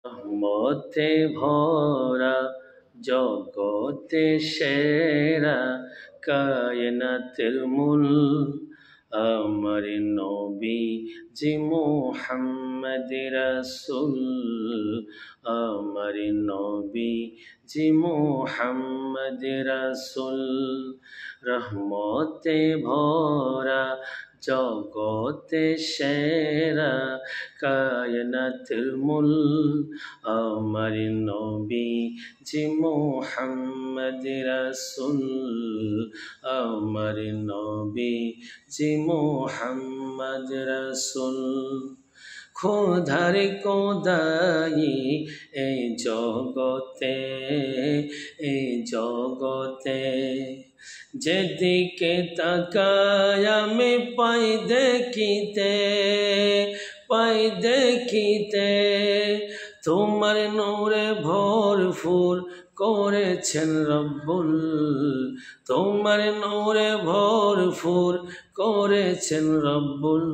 রহমতে ভরা জগতে সেরা কায়নাতের মূল আমার নবী জি মুহাম্মদ রাসূল আমার নবী জি মুহাম্মদ রাসূল রহমতে ভরা জগতে সেরা কায়নাতের মূল আমার নবী জি মুহাম্মদ রাসূল আমার নবী জি মুহাম্মদ রাসূল খোদার কোদাই এই জগতে যেদিকে তাকাই আমি পাই দেখিতে তোমার নূরে ভরপুর করেছেন রব্বুল তোমার নূরে ভরপুর করেছেন রব্বুল